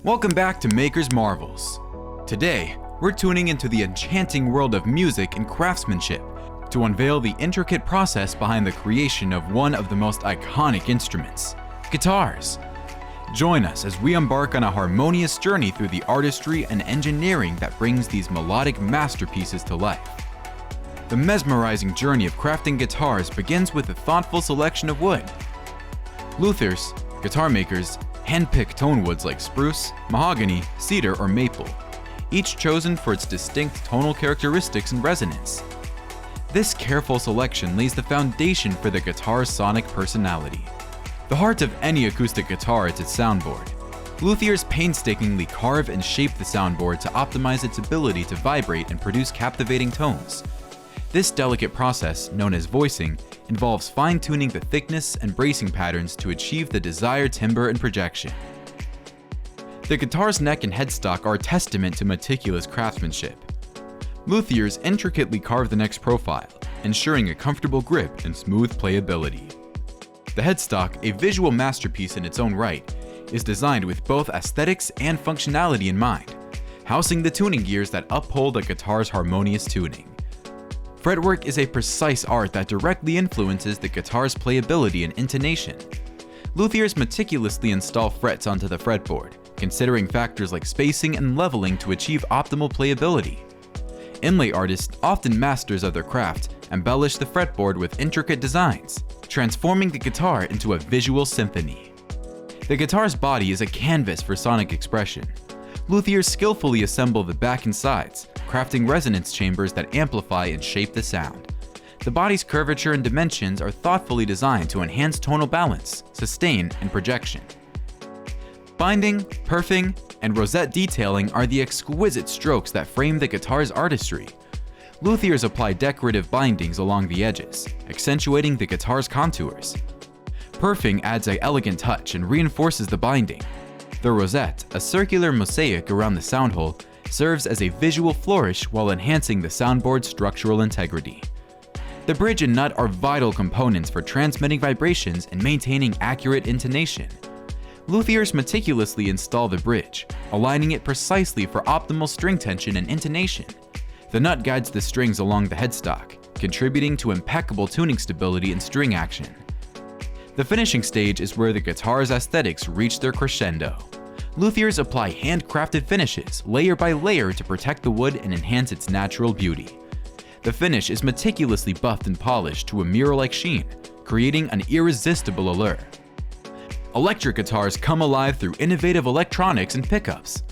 Welcome back to Maker's Marvels. Today, we're tuning into the enchanting world of music and craftsmanship to unveil the intricate process behind the creation of one of the most iconic instruments, guitars. Join us as we embark on a harmonious journey through the artistry and engineering that brings these melodic masterpieces to life. The mesmerizing journey of crafting guitars begins with a thoughtful selection of wood. Luthiers, guitar makers, hand-pick tone woods like spruce, mahogany, cedar, or maple, each chosen for its distinct tonal characteristics and resonance. This careful selection lays the foundation for the guitar's sonic personality. The heart of any acoustic guitar is its soundboard. Luthiers painstakingly carve and shape the soundboard to optimize its ability to vibrate and produce captivating tones. This delicate process, known as voicing, involves fine-tuning the thickness and bracing patterns to achieve the desired timbre and projection. The guitar's neck and headstock are a testament to meticulous craftsmanship. Luthiers intricately carve the neck's profile, ensuring a comfortable grip and smooth playability. The headstock, a visual masterpiece in its own right, is designed with both aesthetics and functionality in mind, housing the tuning gears that uphold a guitar's harmonious tuning. Fretwork is a precise art that directly influences the guitar's playability and intonation. Luthiers meticulously install frets onto the fretboard, considering factors like spacing and leveling to achieve optimal playability. Inlay artists, often masters of their craft, embellish the fretboard with intricate designs, transforming the guitar into a visual symphony. The guitar's body is a canvas for sonic expression. Luthiers skillfully assemble the back and sides, crafting resonance chambers that amplify and shape the sound. The body's curvature and dimensions are thoughtfully designed to enhance tonal balance, sustain, and projection. Binding, purfling, and rosette detailing are the exquisite strokes that frame the guitar's artistry. Luthiers apply decorative bindings along the edges, accentuating the guitar's contours. Purfling adds an elegant touch and reinforces the binding. The rosette, a circular mosaic around the soundhole, serves as a visual flourish while enhancing the soundboard's structural integrity. The bridge and nut are vital components for transmitting vibrations and maintaining accurate intonation. Luthiers meticulously install the bridge, aligning it precisely for optimal string tension and intonation. The nut guides the strings along the headstock, contributing to impeccable tuning stability and string action. The finishing stage is where the guitar's aesthetics reach their crescendo. Luthiers apply handcrafted finishes, layer by layer, to protect the wood and enhance its natural beauty. The finish is meticulously buffed and polished to a mirror-like sheen, creating an irresistible allure. Electric guitars come alive through innovative electronics and pickups.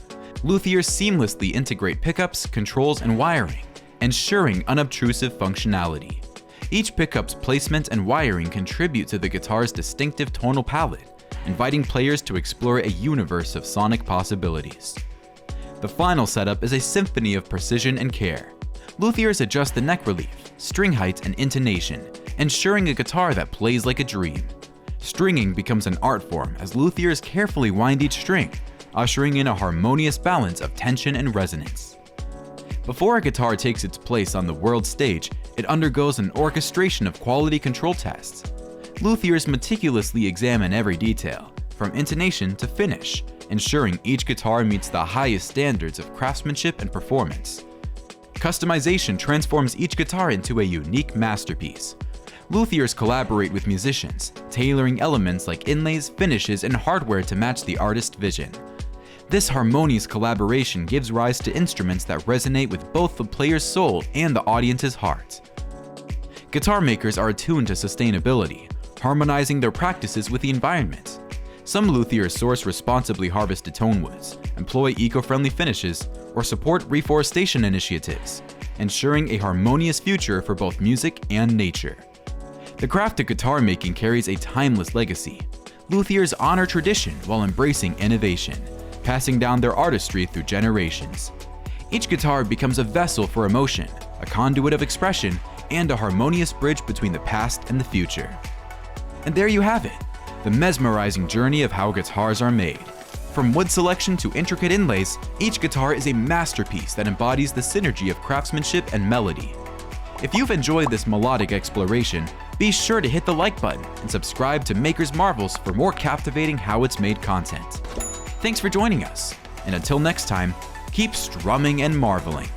Luthiers seamlessly integrate pickups, controls, and wiring, ensuring unobtrusive functionality. Each pickup's placement and wiring contribute to the guitar's distinctive tonal palette, inviting players to explore a universe of sonic possibilities. The final setup is a symphony of precision and care. Luthiers adjust the neck relief, string height, and intonation, ensuring a guitar that plays like a dream. Stringing becomes an art form as luthiers carefully wind each string, ushering in a harmonious balance of tension and resonance. Before a guitar takes its place on the world stage, it undergoes an orchestration of quality control tests. Luthiers meticulously examine every detail, from intonation to finish, ensuring each guitar meets the highest standards of craftsmanship and performance. Customization transforms each guitar into a unique masterpiece. Luthiers collaborate with musicians, tailoring elements like inlays, finishes, and hardware to match the artist's vision. This harmonious collaboration gives rise to instruments that resonate with both the player's soul and the audience's heart. Guitar makers are attuned to sustainability, harmonizing their practices with the environment. Some luthiers source responsibly harvested tone woods, employ eco-friendly finishes, or support reforestation initiatives, ensuring a harmonious future for both music and nature. The craft of guitar making carries a timeless legacy. Luthiers honor tradition while embracing innovation, passing down their artistry through generations. Each guitar becomes a vessel for emotion, a conduit of expression, and a harmonious bridge between the past and the future. And there you have it, the mesmerizing journey of how guitars are made. From wood selection to intricate inlays, each guitar is a masterpiece that embodies the synergy of craftsmanship and melody. If you've enjoyed this melodic exploration, be sure to hit the like button and subscribe to Maker's Marvels for more captivating how it's made content. Thanks for joining us. And until next time, keep strumming and marveling.